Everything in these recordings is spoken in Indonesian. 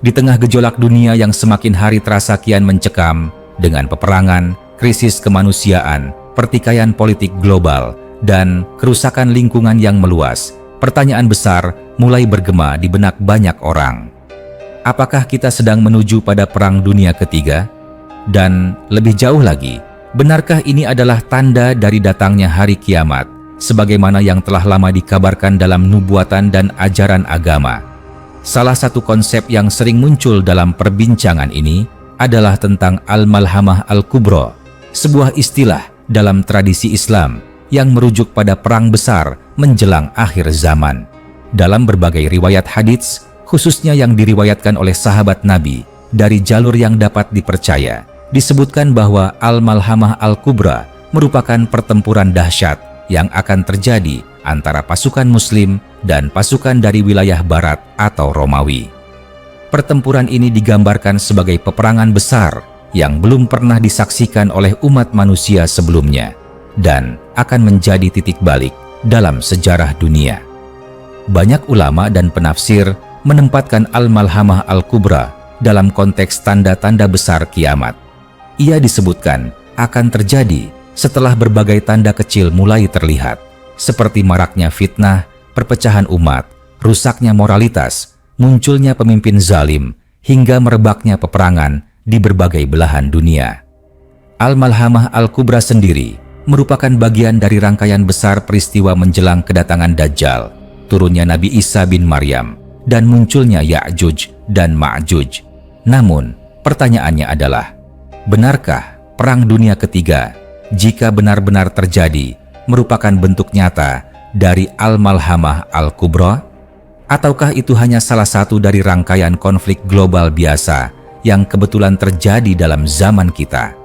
Di tengah gejolak dunia yang semakin hari terasa kian mencekam dengan peperangan, krisis kemanusiaan, pertikaian politik global, dan kerusakan lingkungan yang meluas, pertanyaan besar mulai bergema di benak banyak orang. Apakah kita sedang menuju pada Perang Dunia Ketiga? Dan lebih jauh lagi, benarkah ini adalah tanda dari datangnya hari kiamat, sebagaimana yang telah lama dikabarkan dalam nubuatan dan ajaran agama? Salah satu konsep yang sering muncul dalam perbincangan ini adalah tentang Al-Malhamah Al-Kubra, sebuah istilah dalam tradisi Islam yang merujuk pada perang besar menjelang akhir zaman. Dalam berbagai riwayat hadits, khususnya yang diriwayatkan oleh sahabat Nabi dari jalur yang dapat dipercaya, disebutkan bahwa Al-Malhamah Al-Kubra merupakan pertempuran dahsyat yang akan terjadi antara pasukan Muslim dan pasukan dari wilayah Barat atau Romawi. Pertempuran ini digambarkan sebagai peperangan besar yang belum pernah disaksikan oleh umat manusia sebelumnya dan akan menjadi titik balik dalam sejarah dunia. Banyak ulama dan penafsir menempatkan Al-Malhamah Al-Kubra dalam konteks tanda-tanda besar kiamat. Ia disebutkan akan terjadi setelah berbagai tanda kecil mulai terlihat, seperti maraknya fitnah, perpecahan umat, rusaknya moralitas, munculnya pemimpin zalim, hingga merebaknya peperangan di berbagai belahan dunia. Al-Malhamah Al-Kubra sendiri merupakan bagian dari rangkaian besar peristiwa menjelang kedatangan Dajjal, turunnya Nabi Isa bin Maryam, dan munculnya Ya'juj dan Ma'juj. Namun, pertanyaannya adalah, benarkah Perang Dunia Ketiga, jika benar-benar terjadi, merupakan bentuk nyata dari Al-Malhamah Al-Kubra? Ataukah itu hanya salah satu dari rangkaian konflik global biasa yang kebetulan terjadi dalam zaman kita?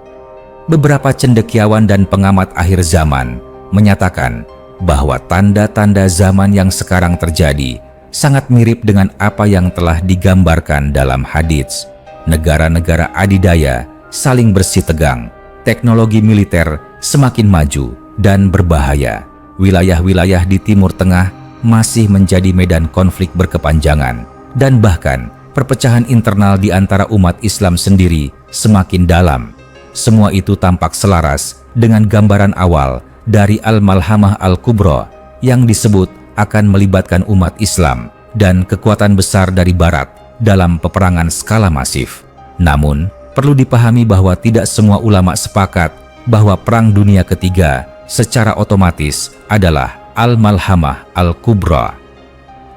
Beberapa cendekiawan dan pengamat akhir zaman menyatakan bahwa tanda-tanda zaman yang sekarang terjadi sangat mirip dengan apa yang telah digambarkan dalam hadits. Negara-negara adidaya saling bersitegang, teknologi militer semakin maju dan berbahaya. Wilayah-wilayah di Timur Tengah masih menjadi medan konflik berkepanjangan, dan bahkan perpecahan internal di antara umat Islam sendiri semakin dalam. Semua itu tampak selaras dengan gambaran awal dari Al-Malhamah Al-Kubra yang disebut akan melibatkan umat Islam dan kekuatan besar dari Barat dalam peperangan skala masif. Namun, perlu dipahami bahwa tidak semua ulama sepakat bahwa Perang Dunia Ketiga secara otomatis adalah Al-Malhamah Al-Kubra.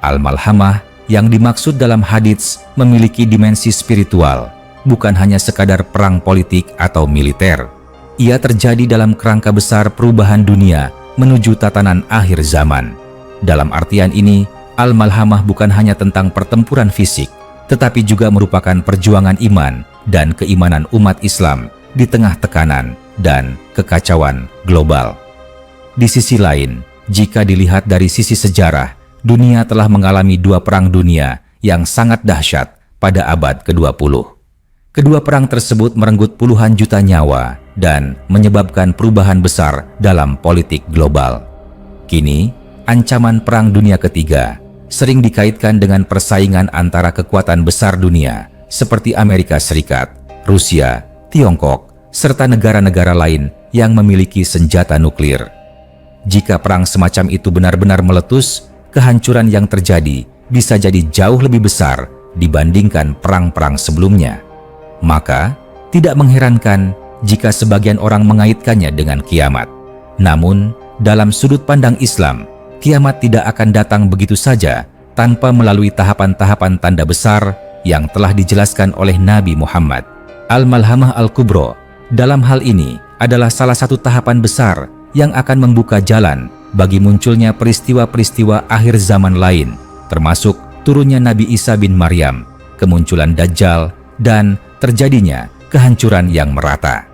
Al-Malhamah yang dimaksud dalam hadits memiliki dimensi spiritual, bukan hanya sekadar perang politik atau militer. Ia terjadi dalam kerangka besar perubahan dunia menuju tatanan akhir zaman. Dalam artian ini, Al-Malhamah bukan hanya tentang pertempuran fisik, tetapi juga merupakan perjuangan iman dan keimanan umat Islam di tengah tekanan dan kekacauan global. Di sisi lain, jika dilihat dari sisi sejarah, dunia telah mengalami dua perang dunia yang sangat dahsyat pada abad ke-20. Kedua perang tersebut merenggut puluhan juta nyawa dan menyebabkan perubahan besar dalam politik global. Kini, ancaman Perang Dunia Ketiga sering dikaitkan dengan persaingan antara kekuatan besar dunia seperti Amerika Serikat, Rusia, Tiongkok, serta negara-negara lain yang memiliki senjata nuklir. Jika perang semacam itu benar-benar meletus, kehancuran yang terjadi bisa jadi jauh lebih besar dibandingkan perang-perang sebelumnya. Maka, tidak mengherankan jika sebagian orang mengaitkannya dengan kiamat. Namun, dalam sudut pandang Islam, kiamat tidak akan datang begitu saja tanpa melalui tahapan-tahapan tanda besar yang telah dijelaskan oleh Nabi Muhammad. Al-Malhamah Al-Kubra dalam hal ini adalah salah satu tahapan besar yang akan membuka jalan bagi munculnya peristiwa-peristiwa akhir zaman lain, termasuk turunnya Nabi Isa bin Maryam, kemunculan Dajjal, dan terjadinya kehancuran yang merata.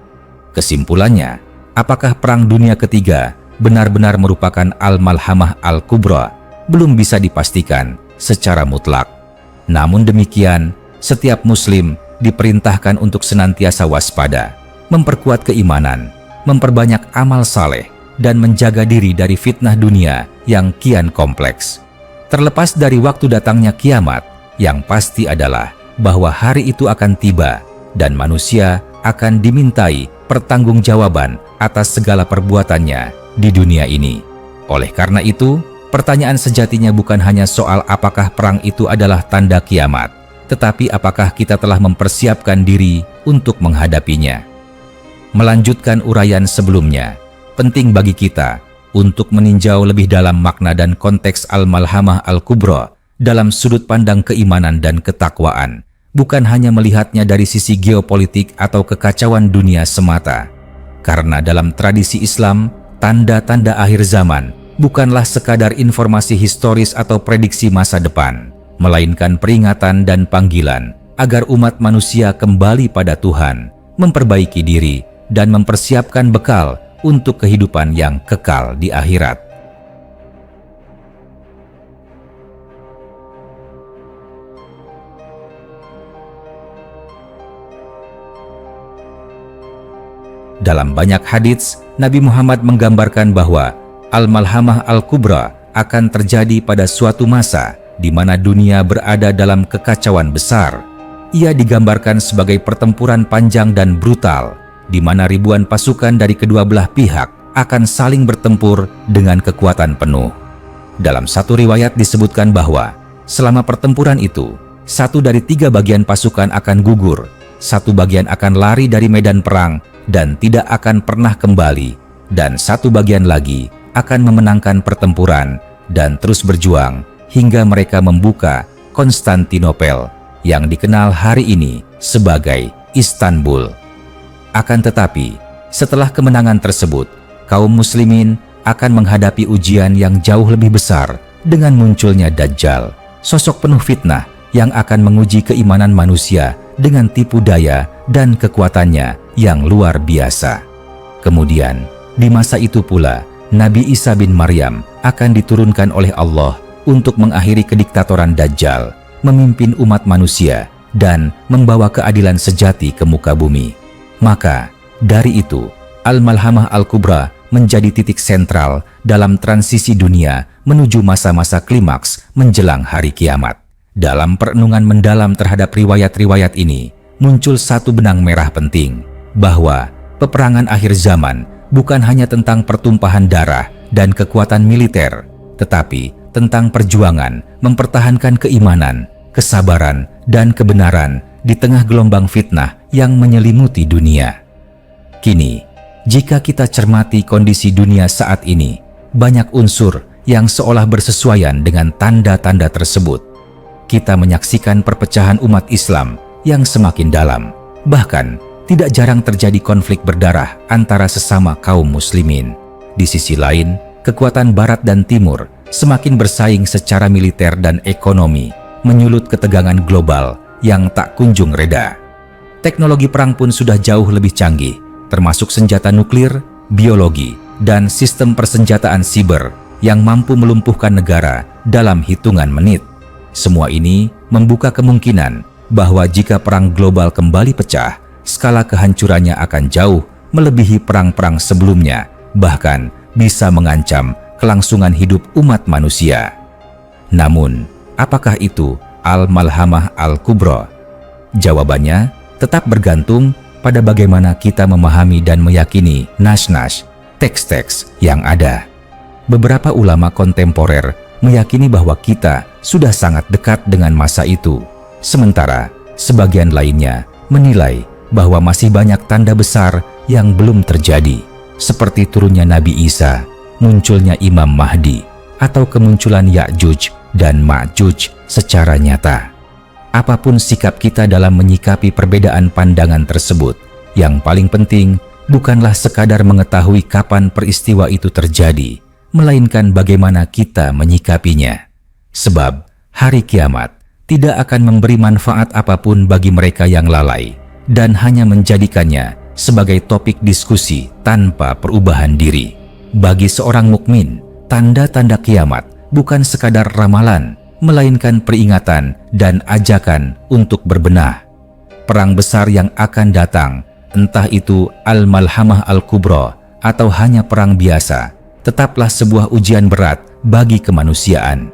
Kesimpulannya, apakah Perang Dunia Ketiga benar-benar merupakan Al-Malhamah Al-Kubra belum bisa dipastikan secara mutlak. Namun demikian, setiap Muslim diperintahkan untuk senantiasa waspada, memperkuat keimanan, memperbanyak amal saleh, dan menjaga diri dari fitnah dunia yang kian kompleks. Terlepas dari waktu datangnya kiamat, yang pasti adalah bahwa hari itu akan tiba dan manusia akan dimintai pertanggungjawaban atas segala perbuatannya di dunia ini. Oleh karena itu, pertanyaan sejatinya bukan hanya soal apakah perang itu adalah tanda kiamat, tetapi apakah kita telah mempersiapkan diri untuk menghadapinya. Melanjutkan uraian sebelumnya, penting bagi kita untuk meninjau lebih dalam makna dan konteks Al-Malhamah Al-Kubra dalam sudut pandang keimanan dan ketakwaan, bukan hanya melihatnya dari sisi geopolitik atau kekacauan dunia semata. Karena dalam tradisi Islam, tanda-tanda akhir zaman bukanlah sekadar informasi historis atau prediksi masa depan, melainkan peringatan dan panggilan agar umat manusia kembali pada Tuhan, memperbaiki diri, dan mempersiapkan bekal untuk kehidupan yang kekal di akhirat. Dalam banyak hadits, Nabi Muhammad menggambarkan bahwa Al-Malhamah Al-Kubra akan terjadi pada suatu masa di mana dunia berada dalam kekacauan besar. Ia digambarkan sebagai pertempuran panjang dan brutal, di mana ribuan pasukan dari kedua belah pihak akan saling bertempur dengan kekuatan penuh. Dalam satu riwayat disebutkan bahwa selama pertempuran itu, 1 dari 3 bagian pasukan akan gugur, 1 bagian akan lari dari medan perang dan tidak akan pernah kembali, dan 1 bagian lagi akan memenangkan pertempuran dan terus berjuang hingga mereka membuka Konstantinopel yang dikenal hari ini sebagai Istanbul. Akan tetapi, setelah kemenangan tersebut, kaum muslimin akan menghadapi ujian yang jauh lebih besar dengan munculnya Dajjal, sosok penuh fitnah yang akan menguji keimanan manusia dengan tipu daya dan kekuatannya yang luar biasa. Kemudian, di masa itu pula, Nabi Isa bin Maryam akan diturunkan oleh Allah untuk mengakhiri kediktatoran Dajjal, memimpin umat manusia, dan membawa keadilan sejati ke muka bumi. Maka, dari itu, Al-Malhamah Al-Kubra menjadi titik sentral dalam transisi dunia menuju masa-masa klimaks menjelang hari kiamat. Dalam perenungan mendalam terhadap riwayat-riwayat ini, muncul satu benang merah penting, bahwa peperangan akhir zaman bukan hanya tentang pertumpahan darah dan kekuatan militer, tetapi tentang perjuangan mempertahankan keimanan, kesabaran, dan kebenaran di tengah gelombang fitnah yang menyelimuti dunia. Kini, jika kita cermati kondisi dunia saat ini, banyak unsur yang seolah bersesuaian dengan tanda-tanda tersebut. Kita menyaksikan perpecahan umat Islam yang semakin dalam. Bahkan, tidak jarang terjadi konflik berdarah antara sesama kaum muslimin. Di sisi lain, kekuatan Barat dan Timur semakin bersaing secara militer dan ekonomi, menyulut ketegangan global yang tak kunjung reda. Teknologi perang pun sudah jauh lebih canggih, termasuk senjata nuklir, biologi, dan sistem persenjataan siber yang mampu melumpuhkan negara dalam hitungan menit. Semua ini membuka kemungkinan bahwa jika perang global kembali pecah, skala kehancurannya akan jauh melebihi perang-perang sebelumnya, bahkan bisa mengancam kelangsungan hidup umat manusia. Namun, apakah itu Al-Malhamah Al-Kubra? Jawabannya tetap bergantung pada bagaimana kita memahami dan meyakini nas-nas, teks-teks yang ada. Beberapa ulama kontemporer meyakini bahwa kita sudah sangat dekat dengan masa itu, sementara sebagian lainnya menilai bahwa masih banyak tanda besar yang belum terjadi, seperti turunnya Nabi Isa, munculnya Imam Mahdi, atau kemunculan Ya'juj dan Ma'juj secara nyata. Apapun sikap kita dalam menyikapi perbedaan pandangan tersebut, yang paling penting bukanlah sekadar mengetahui kapan peristiwa itu terjadi, melainkan bagaimana kita menyikapinya. Sebab hari kiamat tidak akan memberi manfaat apapun bagi mereka yang lalai dan hanya menjadikannya sebagai topik diskusi tanpa perubahan diri. Bagi seorang mukmin, tanda-tanda kiamat bukan sekadar ramalan, melainkan peringatan dan ajakan untuk berbenah. Perang besar yang akan datang, entah itu Al-Malhamah Al-Kubra atau hanya perang biasa, tetaplah sebuah ujian berat bagi kemanusiaan.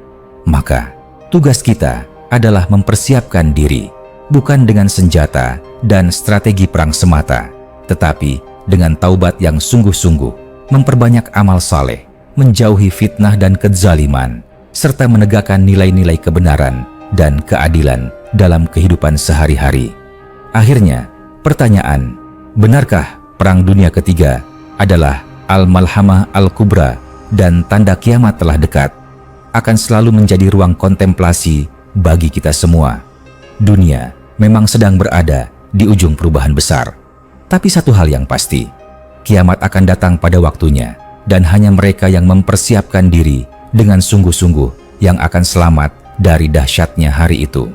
Maka, tugas kita adalah mempersiapkan diri, bukan dengan senjata dan strategi perang semata, tetapi dengan taubat yang sungguh-sungguh, memperbanyak amal saleh, menjauhi fitnah dan kezaliman, serta menegakkan nilai-nilai kebenaran dan keadilan dalam kehidupan sehari-hari. Akhirnya, pertanyaan, benarkah Perang Dunia Ketiga adalah Al-Malhamah Al-Kubra dan tanda kiamat telah dekat, akan selalu menjadi ruang kontemplasi bagi kita semua. Dunia memang sedang berada di ujung perubahan besar. Tapi satu hal yang pasti, kiamat akan datang pada waktunya, dan hanya mereka yang mempersiapkan diri dengan sungguh-sungguh yang akan selamat dari dahsyatnya hari itu.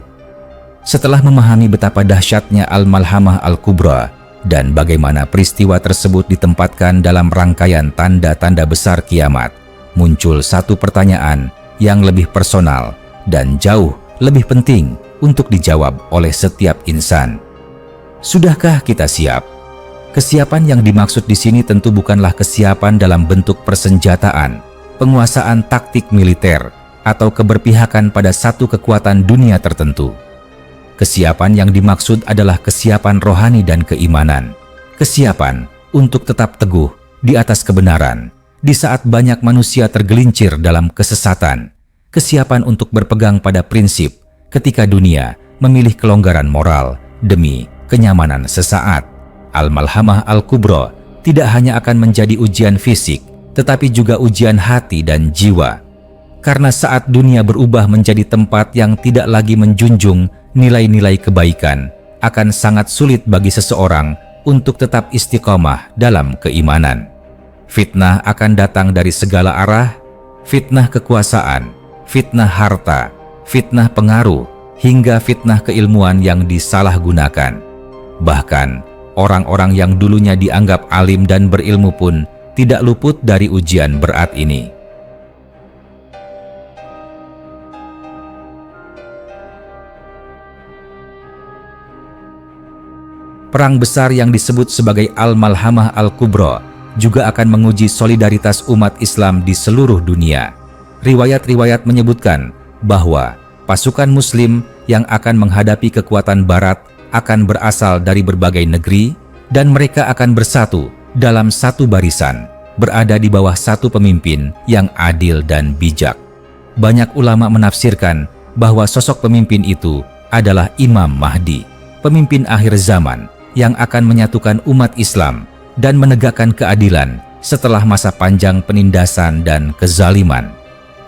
Setelah memahami betapa dahsyatnya Al-Malhamah Al-Kubra dan bagaimana peristiwa tersebut ditempatkan dalam rangkaian tanda-tanda besar kiamat, muncul satu pertanyaan yang lebih personal dan jauh lebih penting untuk dijawab oleh setiap insan. Sudahkah kita siap? Kesiapan yang dimaksud di sini tentu bukanlah kesiapan dalam bentuk persenjataan, penguasaan taktik militer, atau keberpihakan pada satu kekuatan dunia tertentu. Kesiapan yang dimaksud adalah kesiapan rohani dan keimanan. Kesiapan untuk tetap teguh di atas kebenaran di saat banyak manusia tergelincir dalam kesesatan. Kesiapan untuk berpegang pada prinsip ketika dunia memilih kelonggaran moral demi kenyamanan sesaat. Al-Malhamah Al-Kubra tidak hanya akan menjadi ujian fisik, tetapi juga ujian hati dan jiwa. Karena saat dunia berubah menjadi tempat yang tidak lagi menjunjung nilai-nilai kebaikan, akan sangat sulit bagi seseorang untuk tetap istiqomah dalam keimanan. Fitnah akan datang dari segala arah, fitnah kekuasaan, fitnah harta, fitnah pengaruh, hingga fitnah keilmuan yang disalahgunakan. Bahkan, orang-orang yang dulunya dianggap alim dan berilmu pun tidak luput dari ujian berat ini. Perang besar yang disebut sebagai Al-Malhamah Al-Kubra juga akan menguji solidaritas umat Islam di seluruh dunia. Riwayat-riwayat menyebutkan bahwa pasukan Muslim yang akan menghadapi kekuatan Barat akan berasal dari berbagai negeri dan mereka akan bersatu dalam satu barisan, berada di bawah satu pemimpin yang adil dan bijak. Banyak ulama menafsirkan bahwa sosok pemimpin itu adalah Imam Mahdi, pemimpin akhir zaman yang akan menyatukan umat Islam dan menegakkan keadilan setelah masa panjang penindasan dan kezaliman.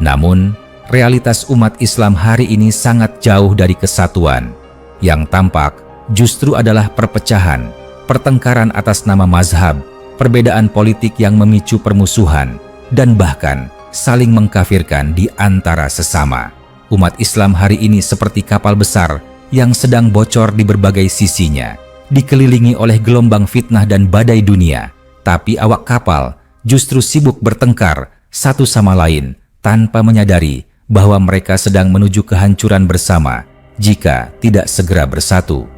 Namun, realitas umat Islam hari ini sangat jauh dari kesatuan. Yang tampak justru adalah perpecahan, pertengkaran atas nama mazhab, perbedaan politik yang memicu permusuhan, dan bahkan saling mengkafirkan di antara sesama. Umat Islam hari ini seperti kapal besar yang sedang bocor di berbagai sisinya, dikelilingi oleh gelombang fitnah dan badai dunia, tapi awak kapal justru sibuk bertengkar satu sama lain tanpa menyadari bahwa mereka sedang menuju kehancuran bersama jika tidak segera bersatu.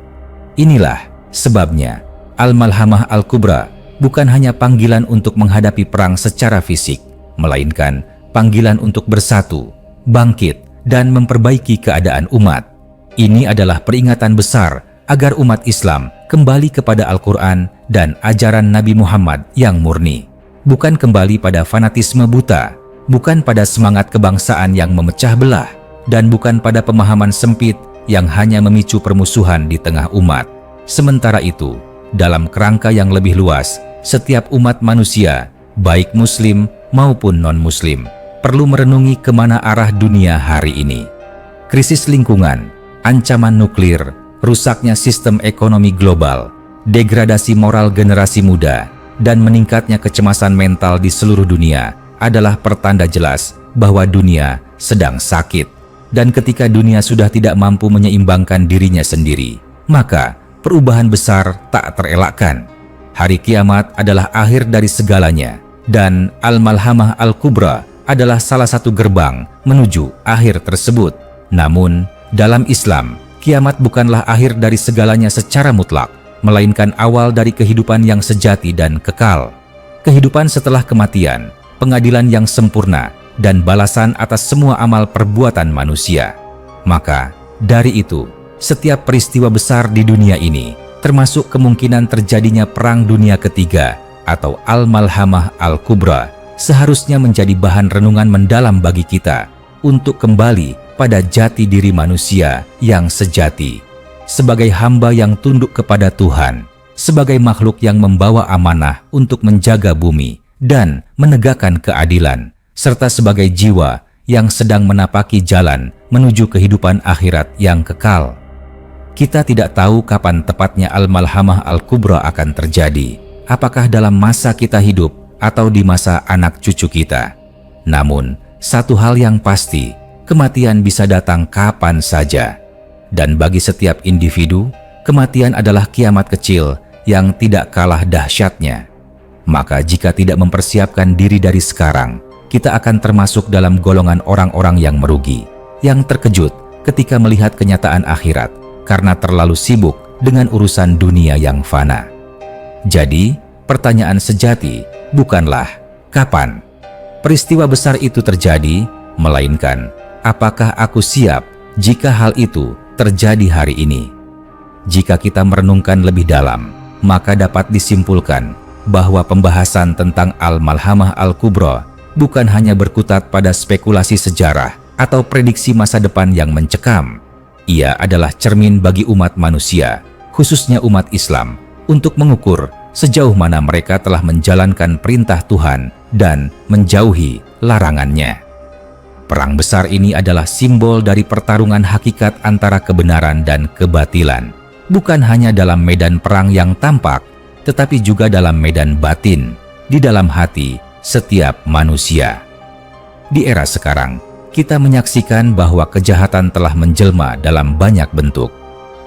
Inilah sebabnya Al-Malhamah Al-Kubra bukan hanya panggilan untuk menghadapi perang secara fisik, melainkan panggilan untuk bersatu, bangkit, dan memperbaiki keadaan umat. Ini adalah peringatan besar agar umat Islam kembali kepada Al-Quran dan ajaran Nabi Muhammad yang murni. Bukan kembali pada fanatisme buta, bukan pada semangat kebangsaan yang memecah belah, dan bukan pada pemahaman sempit yang hanya memicu permusuhan di tengah umat. Sementara itu, dalam kerangka yang lebih luas, setiap umat manusia, baik Muslim maupun non-Muslim, perlu merenungi kemana arah dunia hari ini. Krisis lingkungan, ancaman nuklir, rusaknya sistem ekonomi global, degradasi moral generasi muda, dan meningkatnya kecemasan mental di seluruh dunia adalah pertanda jelas bahwa dunia sedang sakit. Dan ketika dunia sudah tidak mampu menyeimbangkan dirinya sendiri, maka perubahan besar tak terelakkan. Hari kiamat adalah akhir dari segalanya, dan Al-Malhamah Al-Kubra adalah salah satu gerbang menuju akhir tersebut. Namun, dalam Islam, kiamat bukanlah akhir dari segalanya secara mutlak, melainkan awal dari kehidupan yang sejati dan kekal. Kehidupan setelah kematian, pengadilan yang sempurna, dan balasan atas semua amal perbuatan manusia. Maka, dari itu, setiap peristiwa besar di dunia ini, termasuk kemungkinan terjadinya Perang Dunia Ketiga atau Al-Malhamah Al-Kubra, seharusnya menjadi bahan renungan mendalam bagi kita untuk kembali pada jati diri manusia yang sejati, sebagai hamba yang tunduk kepada Tuhan, sebagai makhluk yang membawa amanah untuk menjaga bumi dan menegakkan keadilan, serta sebagai jiwa yang sedang menapaki jalan menuju kehidupan akhirat yang kekal. Kita tidak tahu kapan tepatnya Al-Malhamah Al-Kubra akan terjadi, apakah dalam masa kita hidup atau di masa anak cucu kita. Namun, satu hal yang pasti, kematian bisa datang kapan saja. Dan bagi setiap individu, kematian adalah kiamat kecil yang tidak kalah dahsyatnya. Maka jika tidak mempersiapkan diri dari sekarang, kita akan termasuk dalam golongan orang-orang yang merugi, yang terkejut ketika melihat kenyataan akhirat karena terlalu sibuk dengan urusan dunia yang fana. Jadi, pertanyaan sejati bukanlah kapan peristiwa besar itu terjadi, melainkan apakah aku siap jika hal itu terjadi hari ini. Jika kita merenungkan lebih dalam, maka dapat disimpulkan bahwa pembahasan tentang Al-Malhamah Al-Kubra bukan hanya berkutat pada spekulasi sejarah atau prediksi masa depan yang mencekam. Ia adalah cermin bagi umat manusia, khususnya umat Islam, untuk mengukur sejauh mana mereka telah menjalankan perintah Tuhan dan menjauhi larangannya. Perang besar ini adalah simbol dari pertarungan hakikat antara kebenaran dan kebatilan, bukan hanya dalam medan perang yang tampak, tetapi juga dalam medan batin, di dalam hati setiap manusia. Di era sekarang, kita menyaksikan bahwa kejahatan telah menjelma dalam banyak bentuk,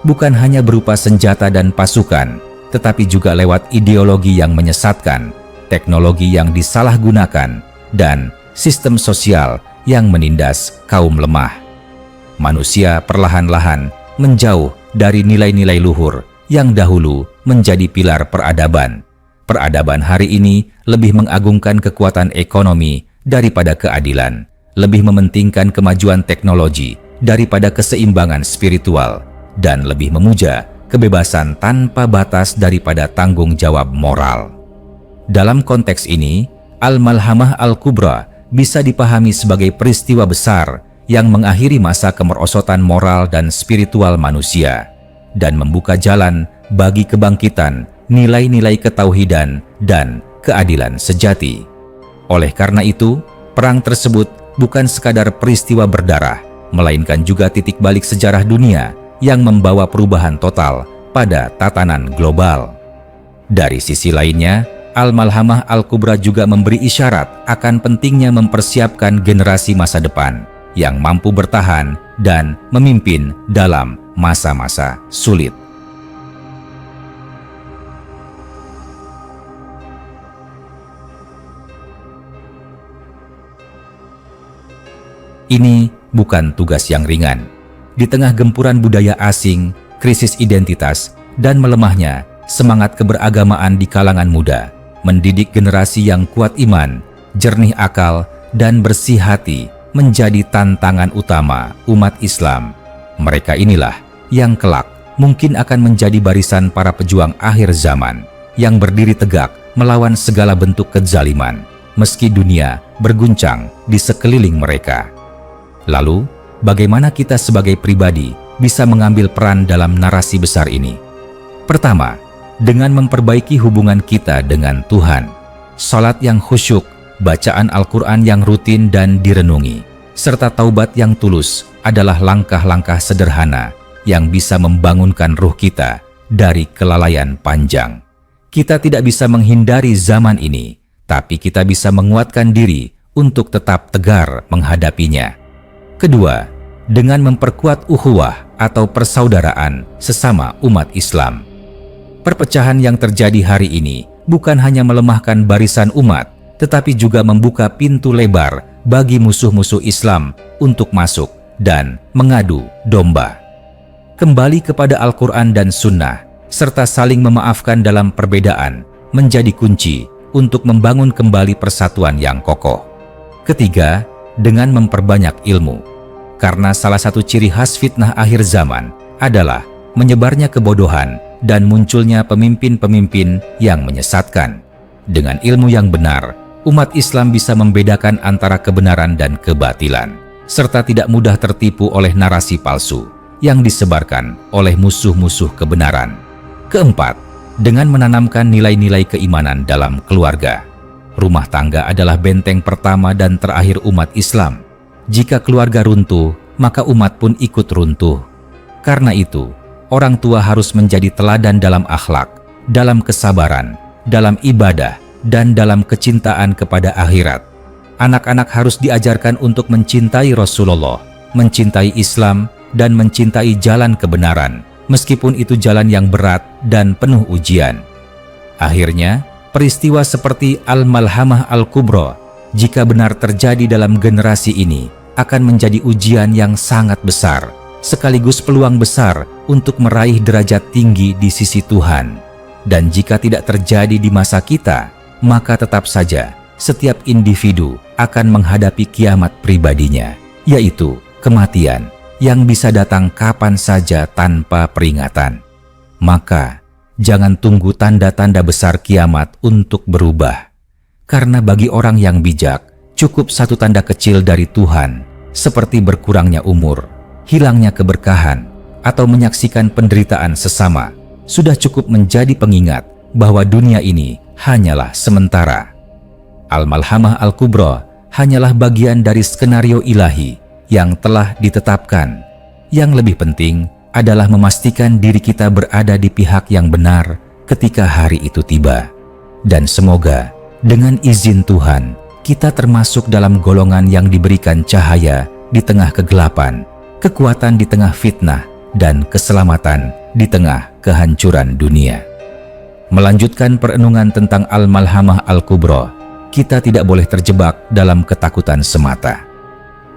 bukan hanya berupa senjata dan pasukan, tetapi juga lewat ideologi yang menyesatkan, teknologi yang disalahgunakan, dan sistem sosial yang menindas kaum lemah. Manusia perlahan-lahan menjauh dari nilai-nilai luhur yang dahulu menjadi pilar peradaban. Peradaban hari ini lebih mengagungkan kekuatan ekonomi daripada keadilan, lebih mementingkan kemajuan teknologi daripada keseimbangan spiritual, dan lebih memuja kebebasan tanpa batas daripada tanggung jawab moral. Dalam konteks ini, Al-Malhamah Al-Kubra bisa dipahami sebagai peristiwa besar yang mengakhiri masa kemerosotan moral dan spiritual manusia dan membuka jalan bagi kebangkitan nilai-nilai ketauhidan dan keadilan sejati. Oleh karena itu, perang tersebut bukan sekadar peristiwa berdarah, melainkan juga titik balik sejarah dunia yang membawa perubahan total pada tatanan global. Dari sisi lainnya, Al-Malhamah Al-Kubra juga memberi isyarat akan pentingnya mempersiapkan generasi masa depan yang mampu bertahan dan memimpin dalam masa-masa sulit. Ini bukan tugas yang ringan. Di tengah gempuran budaya asing, krisis identitas, dan melemahnya semangat keberagamaan di kalangan muda, mendidik generasi yang kuat iman, jernih akal, dan bersih hati menjadi tantangan utama umat Islam. Mereka inilah yang kelak mungkin akan menjadi barisan para pejuang akhir zaman yang berdiri tegak melawan segala bentuk kezaliman, meski dunia berguncang di sekeliling mereka. Lalu, bagaimana kita sebagai pribadi bisa mengambil peran dalam narasi besar ini? Pertama, dengan memperbaiki hubungan kita dengan Tuhan. Salat yang khusyuk, bacaan Al-Quran yang rutin dan direnungi, serta taubat yang tulus adalah langkah-langkah sederhana yang bisa membangunkan ruh kita dari kelalaian panjang. Kita tidak bisa menghindari zaman ini, tapi kita bisa menguatkan diri untuk tetap tegar menghadapinya. Kedua, dengan memperkuat ukhuwah atau persaudaraan sesama umat Islam. Perpecahan yang terjadi hari ini bukan hanya melemahkan barisan umat, tetapi juga membuka pintu lebar bagi musuh-musuh Islam untuk masuk dan mengadu domba. Kembali kepada Al-Quran dan Sunnah, serta saling memaafkan dalam perbedaan, menjadi kunci untuk membangun kembali persatuan yang kokoh. Ketiga, dengan memperbanyak ilmu. Karena salah satu ciri khas fitnah akhir zaman adalah menyebarnya kebodohan dan munculnya pemimpin-pemimpin yang menyesatkan. Dengan ilmu yang benar, umat Islam bisa membedakan antara kebenaran dan kebatilan, serta tidak mudah tertipu oleh narasi palsu yang disebarkan oleh musuh-musuh kebenaran. Keempat, dengan menanamkan nilai-nilai keimanan dalam keluarga. Rumah tangga adalah benteng pertama dan terakhir umat Islam. Jika keluarga runtuh, maka umat pun ikut runtuh. Karena itu, orang tua harus menjadi teladan dalam akhlak, dalam kesabaran, dalam ibadah, dan dalam kecintaan kepada akhirat. Anak-anak harus diajarkan untuk mencintai Rasulullah, mencintai Islam, dan mencintai jalan kebenaran, meskipun itu jalan yang berat dan penuh ujian. Akhirnya, peristiwa seperti Al-Malhamah Al-Kubra, jika benar terjadi dalam generasi ini, akan menjadi ujian yang sangat besar, sekaligus peluang besar untuk meraih derajat tinggi di sisi Tuhan. Dan jika tidak terjadi di masa kita, maka tetap saja setiap individu akan menghadapi kiamat pribadinya, yaitu kematian yang bisa datang kapan saja tanpa peringatan. Maka, jangan tunggu tanda-tanda besar kiamat untuk berubah. Karena bagi orang yang bijak, cukup satu tanda kecil dari Tuhan, seperti berkurangnya umur, hilangnya keberkahan, atau menyaksikan penderitaan sesama, sudah cukup menjadi pengingat bahwa dunia ini hanyalah sementara. Al-Malhamah Al-Kubra hanyalah bagian dari skenario ilahi yang telah ditetapkan. Yang lebih penting adalah memastikan diri kita berada di pihak yang benar ketika hari itu tiba. Dan semoga dengan izin Tuhan, kita termasuk dalam golongan yang diberikan cahaya di tengah kegelapan, kekuatan di tengah fitnah, dan keselamatan di tengah kehancuran dunia. Melanjutkan perenungan tentang Al-Malhamah Al-Kubra, kita tidak boleh terjebak dalam ketakutan semata.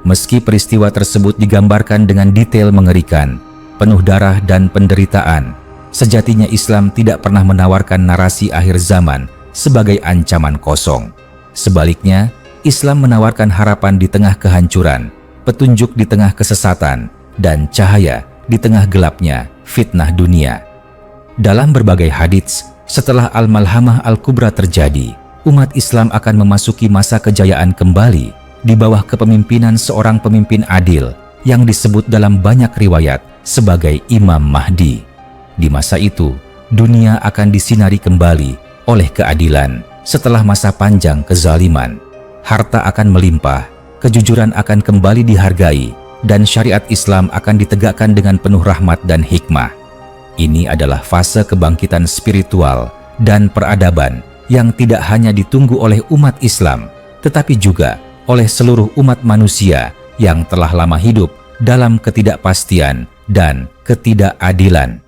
Meski peristiwa tersebut digambarkan dengan detail mengerikan, penuh darah dan penderitaan, sejatinya Islam tidak pernah menawarkan narasi akhir zaman sebagai ancaman kosong. Sebaliknya, Islam menawarkan harapan di tengah kehancuran, petunjuk di tengah kesesatan, dan cahaya di tengah gelapnya fitnah dunia. Dalam berbagai hadits, setelah Al-Malhamah Al-Kubra terjadi, umat Islam akan memasuki masa kejayaan kembali di bawah kepemimpinan seorang pemimpin adil yang disebut dalam banyak riwayat sebagai Imam Mahdi. Di masa itu, dunia akan disinari kembali oleh keadilan setelah masa panjang kezaliman. Harta akan melimpah, kejujuran akan kembali dihargai, dan syariat Islam akan ditegakkan dengan penuh rahmat dan hikmah. Ini adalah fase kebangkitan spiritual dan peradaban yang tidak hanya ditunggu oleh umat Islam, tetapi juga oleh seluruh umat manusia yang telah lama hidup dalam ketidakpastian dan ketidakadilan.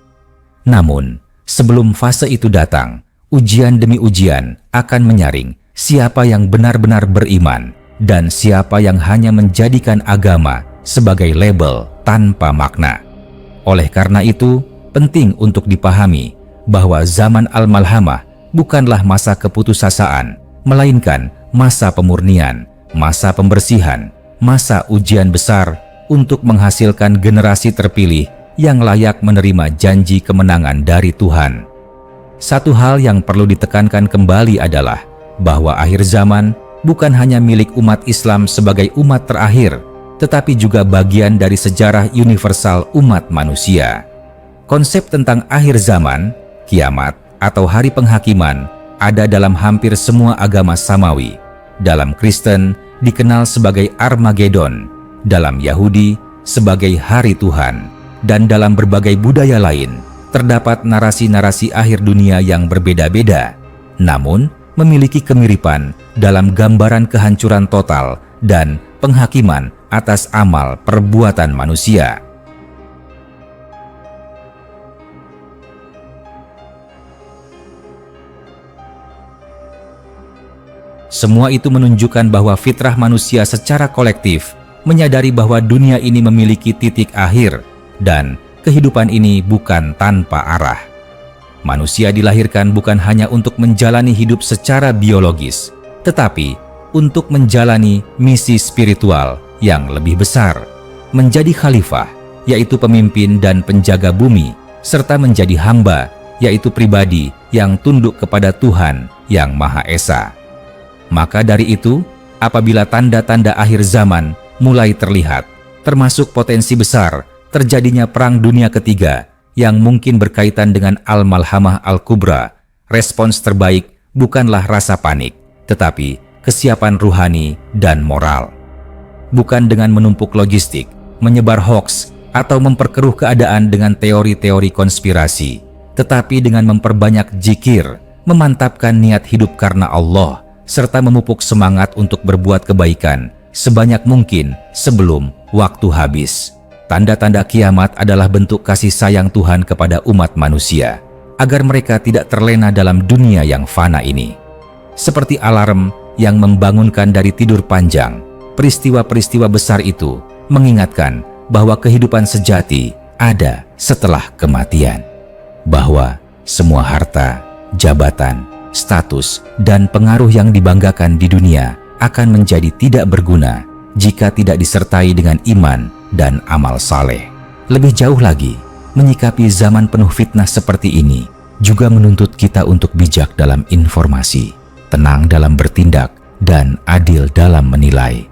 Namun, sebelum fase itu datang, ujian demi ujian akan menyaring siapa yang benar-benar beriman dan siapa yang hanya menjadikan agama sebagai label tanpa makna. Oleh karena itu, penting untuk dipahami bahwa zaman Al-Malhamah bukanlah masa keputusasaan, melainkan masa pemurnian, masa pembersihan, masa ujian besar untuk menghasilkan generasi terpilih yang layak menerima janji kemenangan dari Tuhan. Satu hal yang perlu ditekankan kembali adalah bahwa akhir zaman bukan hanya milik umat Islam sebagai umat terakhir, tetapi juga bagian dari sejarah universal umat manusia. Konsep tentang akhir zaman, kiamat, atau hari penghakiman ada dalam hampir semua agama samawi. Dalam Kristen dikenal sebagai Armageddon, dalam Yahudi sebagai Hari Tuhan, dan dalam berbagai budaya lain terdapat narasi-narasi akhir dunia yang berbeda-beda, namun memiliki kemiripan dalam gambaran kehancuran total dan penghakiman atas amal perbuatan manusia. Semua itu menunjukkan bahwa fitrah manusia secara kolektif menyadari bahwa dunia ini memiliki titik akhir dan kehidupan ini bukan tanpa arah. Manusia dilahirkan bukan hanya untuk menjalani hidup secara biologis, tetapi untuk menjalani misi spiritual yang lebih besar, menjadi khalifah yaitu pemimpin dan penjaga bumi, serta menjadi hamba, yaitu pribadi yang tunduk kepada Tuhan yang Maha Esa. Maka dari itu, apabila tanda-tanda akhir zaman mulai terlihat, termasuk potensi besar terjadinya Perang Dunia Ketiga yang mungkin berkaitan dengan Al-Malhamah Al-Kubra, respons terbaik bukanlah rasa panik, tetapi kesiapan ruhani dan moral. Bukan dengan menumpuk logistik, menyebar hoaks, atau memperkeruh keadaan dengan teori-teori konspirasi, tetapi dengan memperbanyak zikir, memantapkan niat hidup karena Allah, serta memupuk semangat untuk berbuat kebaikan sebanyak mungkin sebelum waktu habis. Tanda-tanda kiamat adalah bentuk kasih sayang Tuhan kepada umat manusia, agar mereka tidak terlena dalam dunia yang fana ini. Seperti alarm yang membangunkan dari tidur panjang, peristiwa-peristiwa besar itu mengingatkan bahwa kehidupan sejati ada setelah kematian. Bahwa semua harta, jabatan, status, dan pengaruh yang dibanggakan di dunia akan menjadi tidak berguna jika tidak disertai dengan iman dan amal saleh. Lebih jauh lagi, menyikapi zaman penuh fitnah seperti ini juga menuntut kita untuk bijak dalam informasi, tenang dalam bertindak, dan adil dalam menilai.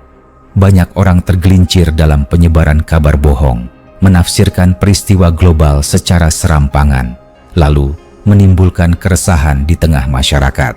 Banyak orang tergelincir dalam penyebaran kabar bohong, menafsirkan peristiwa global secara serampangan, lalu menimbulkan keresahan di tengah masyarakat.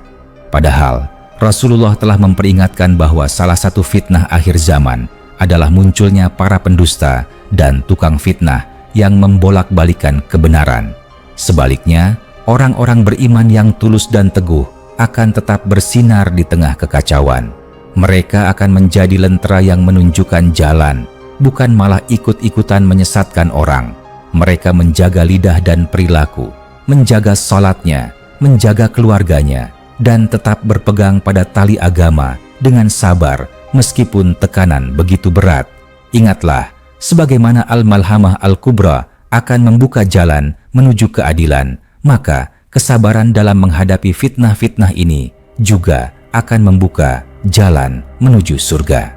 Padahal, Rasulullah telah memperingatkan bahwa salah satu fitnah akhir zaman adalah munculnya para pendusta dan tukang fitnah yang membolak-balikan kebenaran. Sebaliknya, orang-orang beriman yang tulus dan teguh akan tetap bersinar di tengah kekacauan. Mereka akan menjadi lentera yang menunjukkan jalan, bukan malah ikut-ikutan menyesatkan orang. Mereka menjaga lidah dan perilaku, menjaga salatnya, menjaga keluarganya, dan tetap berpegang pada tali agama dengan sabar meskipun tekanan begitu berat. Ingatlah, sebagaimana Al-Malhamah Al-Kubra akan membuka jalan menuju keadilan, maka kesabaran dalam menghadapi fitnah-fitnah ini juga akan membuka jalan menuju surga.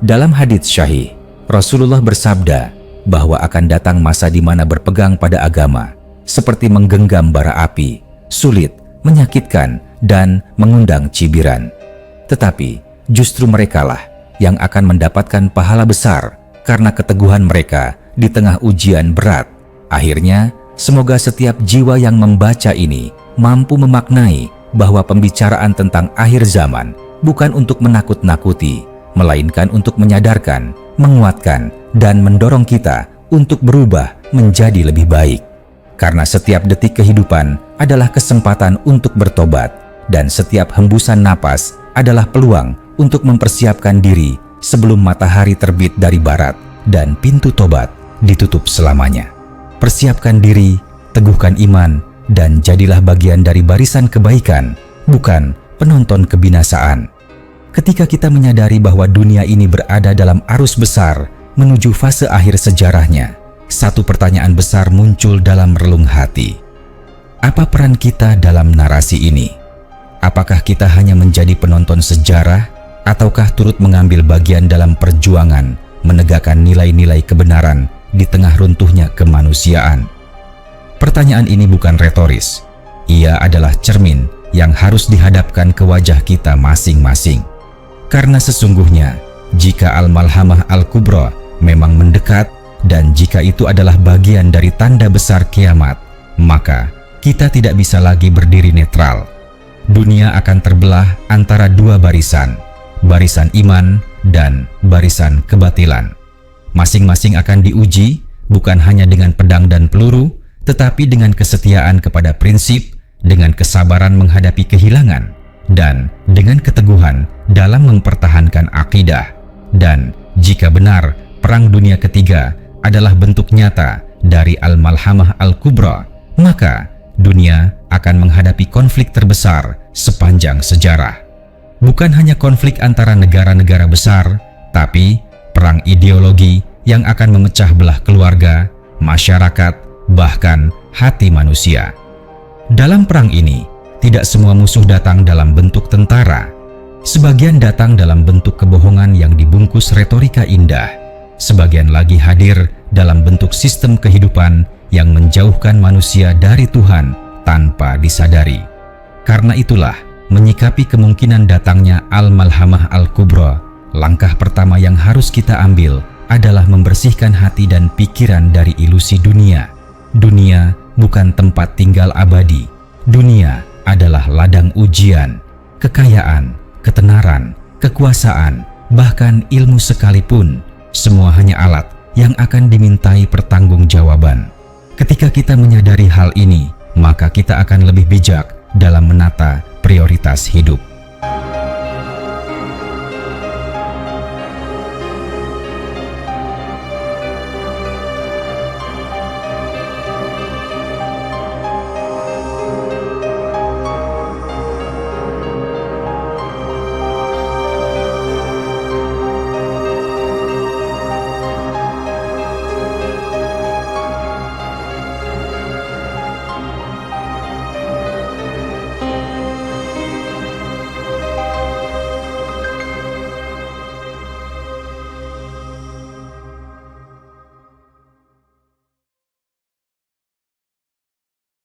Dalam hadits syahih, Rasulullah bersabda bahwa akan datang masa di mana berpegang pada agama seperti menggenggam bara api, sulit, menyakitkan, dan mengundang cibiran. Tetapi justru merekalah yang akan mendapatkan pahala besar karena keteguhan mereka di tengah ujian berat. Akhirnya, semoga setiap jiwa yang membaca ini mampu memaknai bahwa pembicaraan tentang akhir zaman bukan untuk menakut-nakuti, melainkan untuk menyadarkan, menguatkan, dan mendorong kita untuk berubah menjadi lebih baik. Karena setiap detik kehidupan adalah kesempatan untuk bertobat, dan setiap hembusan napas adalah peluang untuk mempersiapkan diri sebelum matahari terbit dari barat dan pintu tobat ditutup selamanya. Persiapkan diri, teguhkan iman, dan jadilah bagian dari barisan kebaikan, bukan penonton kebinasaan. Ketika kita menyadari bahwa dunia ini berada dalam arus besar menuju fase akhir sejarahnya, satu pertanyaan besar muncul dalam relung hati. Apa peran kita dalam narasi ini? Apakah kita hanya menjadi penonton sejarah, ataukah turut mengambil bagian dalam perjuangan menegakkan nilai-nilai kebenaran di tengah runtuhnya kemanusiaan? Pertanyaan ini bukan retoris. Ia adalah cermin yang harus dihadapkan ke wajah kita masing-masing. Karena sesungguhnya, jika Al-Malhamah Al-Kubra memang mendekat, dan jika itu adalah bagian dari tanda besar kiamat, maka kita tidak bisa lagi berdiri netral. Dunia akan terbelah antara dua barisan, barisan iman dan barisan kebatilan. Masing-masing akan diuji bukan hanya dengan pedang dan peluru, tetapi dengan kesetiaan kepada prinsip, dengan kesabaran menghadapi kehilangan, dan dengan keteguhan dalam mempertahankan akidah. Dan jika benar Perang Dunia Ketiga adalah bentuk nyata dari Al-Malhamah Al-Kubra, maka dunia akan menghadapi konflik terbesar sepanjang sejarah. Bukan hanya konflik antara negara-negara besar, tapi perang ideologi yang akan memecah belah keluarga, masyarakat, bahkan hati manusia. Dalam perang ini, tidak semua musuh datang dalam bentuk tentara. Sebagian datang dalam bentuk kebohongan yang dibungkus retorika indah. sebagian lagi hadir dalam bentuk sistem kehidupan yang menjauhkan manusia dari Tuhan tanpa disadari. Karena itulah, menyikapi kemungkinan datangnya Al-Malhamah Al-Kubra, langkah pertama yang harus kita ambil adalah membersihkan hati dan pikiran dari ilusi dunia. Dunia bukan tempat tinggal abadi. Dunia adalah ladang ujian. Kekayaan, ketenaran, kekuasaan, bahkan ilmu sekalipun, semua hanya alat yang akan dimintai pertanggungjawaban. Ketika kita menyadari hal ini, maka kita akan lebih bijak dalam menata prioritas hidup.